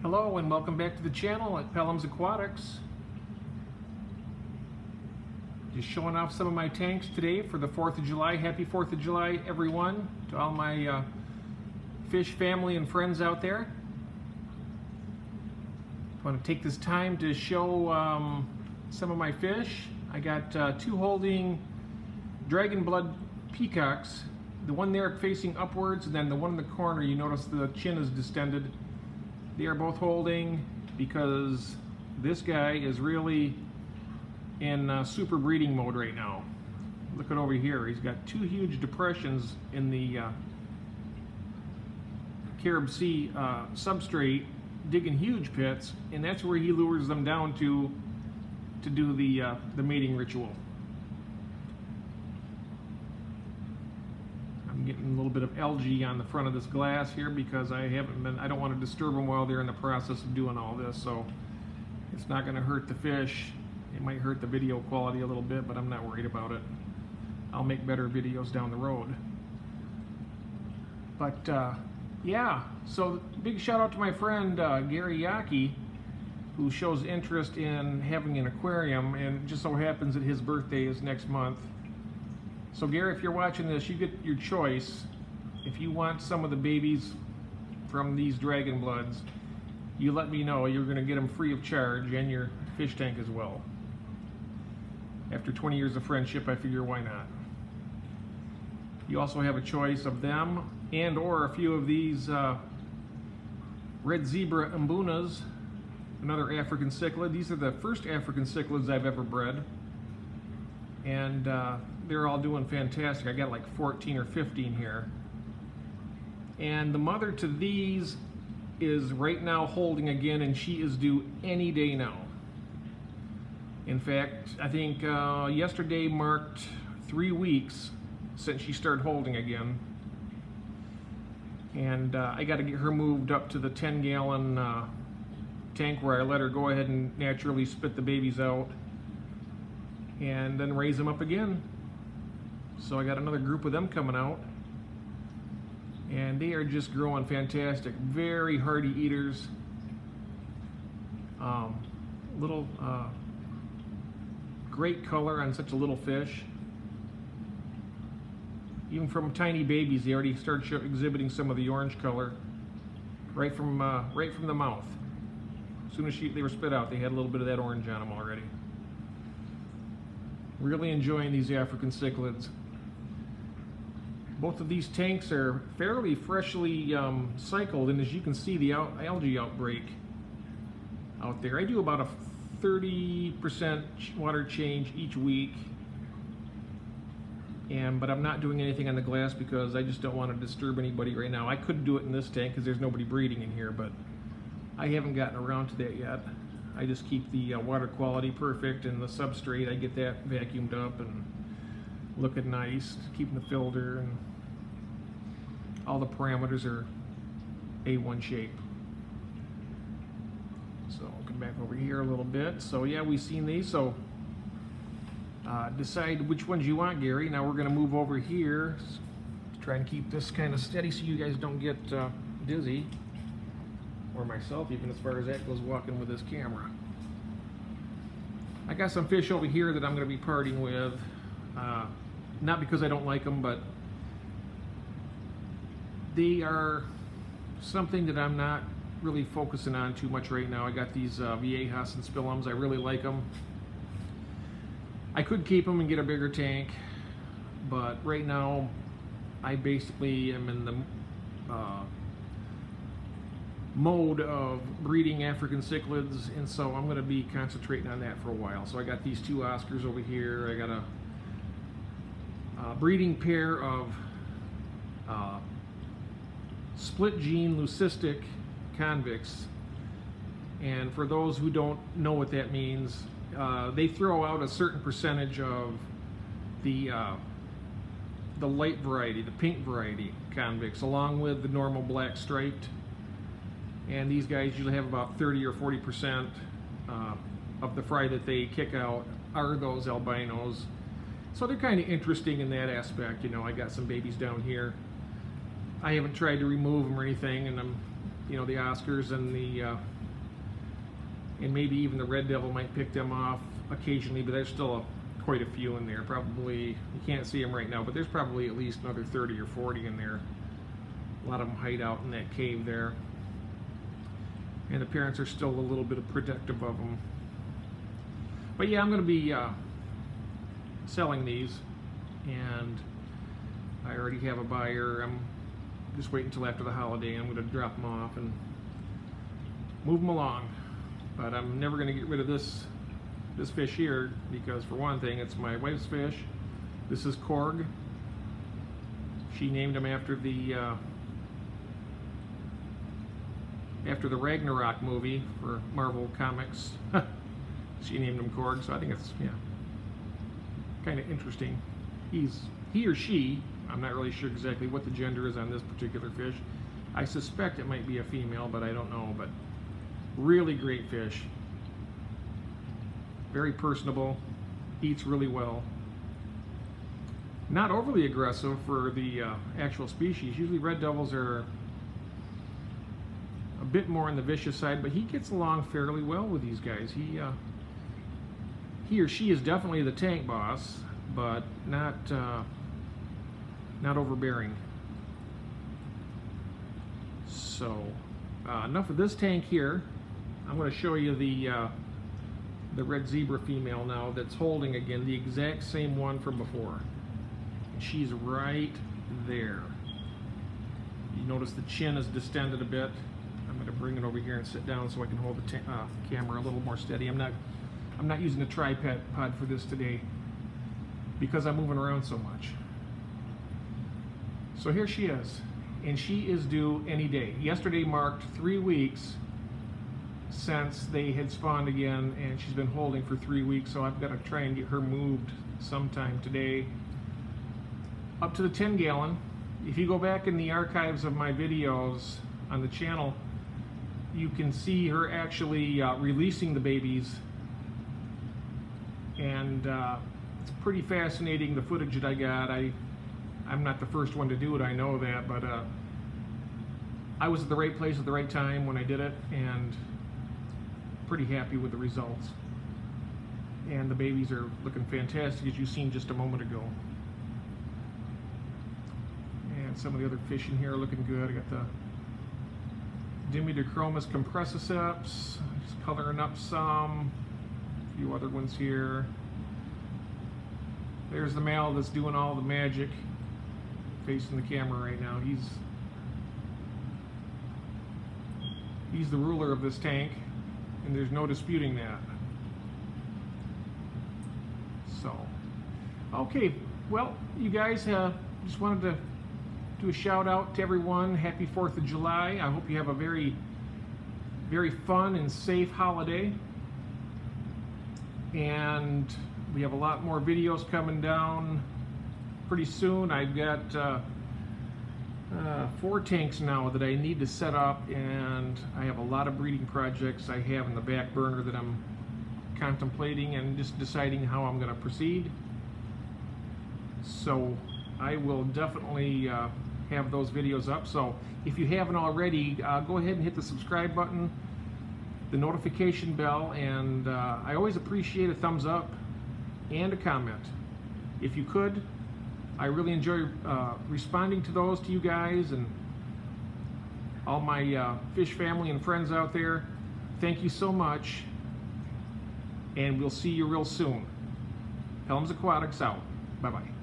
Hello and welcome back to the channel at Pelham's Aquatics. Just showing off some of my tanks today for the 4th of July. Happy 4th of July, everyone, to all my fish family and friends out there. I want to take this time to show some of my fish. I got two holding dragon blood peacocks. The one there facing upwards, and then the one in the corner, you notice the chin is distended. They are both holding because this guy is really in super breeding mode right now. Look at over here. He's got two huge depressions in the Carib Sea substrate, digging huge pits, and that's where he lures them down to do the mating ritual. I'm getting a little bit of algae on the front of this glass here because I don't want to disturb them while they're in the process of doing all this, so it's not going to hurt the fish. It might hurt the video quality a little bit, but I'm not worried about it. I'll make better videos down the road. But yeah, so big shout out to my friend Gary Yaki, who shows interest in having an aquarium, and it just so happens that his birthday is next month. So Gary, if you're watching this, you get your choice. If you want some of the babies from these dragon bloods, you let me know. You're going to get them free of charge, and your fish tank as well. After 20 years of friendship, I figure why not. You also have a choice of them and or a few of these red Zebrambunas, another African cichlid. These are the first African cichlids I've ever bred, and they're all doing fantastic. I got like 14 or 15 here. And the mother to these is right now holding again, and she is due any day now. In fact, I think yesterday marked 3 weeks since she started holding again. And I got to get her moved up to the 10-gallon tank where I let her go ahead and naturally spit the babies out and then raise them up again. So I got another group of them coming out, and they are just growing fantastic. Very hardy eaters. Little great color on such a little fish. Even from tiny babies, they already start exhibiting some of the orange color right from the mouth. As soon as they were spit out, they had a little bit of that orange on them already. Really enjoying these African cichlids. Both of these tanks are fairly freshly cycled, and as you can see, the algae outbreak out there. I do about a 30% water change each week, but I'm not doing anything on the glass because I just don't want to disturb anybody right now. I could do it in this tank because there's nobody breeding in here, but I haven't gotten around to that yet. I just keep the water quality perfect, and the substrate, I get that vacuumed up and looking nice, keeping the filter, and all the parameters are A1 shape. So I'll come back over here a little bit. So yeah, we've seen these. So decide which ones you want, Gary. Now we're going to move over here to try and keep this kind of steady so you guys don't get dizzy, or myself even, as far as that goes, walking with this camera. I got some fish over here that I'm going to be parting with. Not because I don't like them, but they are something that I'm not really focusing on too much right now. I got these Viejas and Spillums. I really like them. I could keep them and get a bigger tank, but right now I basically am in the mode of breeding African cichlids, and so I'm going to be concentrating on that for a while. So I got these two Oscars over here. I got a breeding pair of split gene leucistic convicts, and for those who don't know what that means, they throw out a certain percentage of the light variety, the pink variety convicts, along with the normal black striped, and these guys usually have about 30 or 40% of the fry that they kick out are those albinos. So they're kind of interesting in that aspect. You know, I got some babies down here. I haven't tried to remove them or anything, and I'm you know, the Oscars and the and maybe even the red devil might pick them off occasionally, but there's still quite a few in there. Probably, you can't see them right now, but there's probably at least another 30 or 40 in there. A lot of them hide out in that cave there, and the parents are still a little bit protective of them. But yeah, I'm going to be selling these, and I already have a buyer. I'm just waiting until after the holiday. I'm going to drop them off and move them along. But I'm never going to get rid of this fish here, because for one thing, it's my wife's fish. This is Korg. She named him after the Ragnarok movie for Marvel Comics. She named him Korg, so I think it's, yeah, kind of interesting. He or she, I'm not really sure exactly what the gender is on this particular fish. I suspect it might be a female, but I don't know. But really great fish. Very personable, eats really well. Not overly aggressive for the actual species. Usually red devils are a bit more on the vicious side, but he gets along fairly well with these guys. He or she is definitely the tank boss, but not overbearing. So enough of this tank here. I'm going to show you the red zebra female now that's holding again the exact same one from before. And she's right there. You notice the chin is distended a bit. I'm going to bring it over here and sit down so I can hold the camera a little more steady. I'm not using a tripod for this today because I'm moving around so much. So here she is, and she is due any day. Yesterday marked 3 weeks since they had spawned again, and she's been holding for 3 weeks, so I've got to try and get her moved sometime today up to the 10 gallon. If you go back in the archives of my videos on the channel, you can see her actually releasing the babies, and it's pretty fascinating, the footage that I got. I'm not the first one to do it, I know that, but I was at the right place at the right time when I did it, and pretty happy with the results. And the babies are looking fantastic, as you've seen just a moment ago. And some of the other fish in here are looking good. I got the Dimidiochromis compressiceps, just coloring up some. A few other ones here. There's the male that's doing all the magic, facing the camera right now. He's the ruler of this tank, and there's no disputing that. So, okay, well, you guys, just wanted to do a shout out to everyone. Happy 4th of July. I hope you have a very, very fun and safe holiday. And we have a lot more videos coming down pretty soon. I've got 4 tanks now that I need to set up, and I have a lot of breeding projects I have in the back burner that I'm contemplating and just deciding how I'm going to proceed. So I will definitely have those videos up. So if you haven't already, go ahead and hit the subscribe button, the notification bell, and I always appreciate a thumbs up and a comment. If you could, I really enjoy responding to those, to you guys and all my fish family and friends out there. Thank you so much, and we'll see you real soon. Helms Aquatics out. Bye-bye.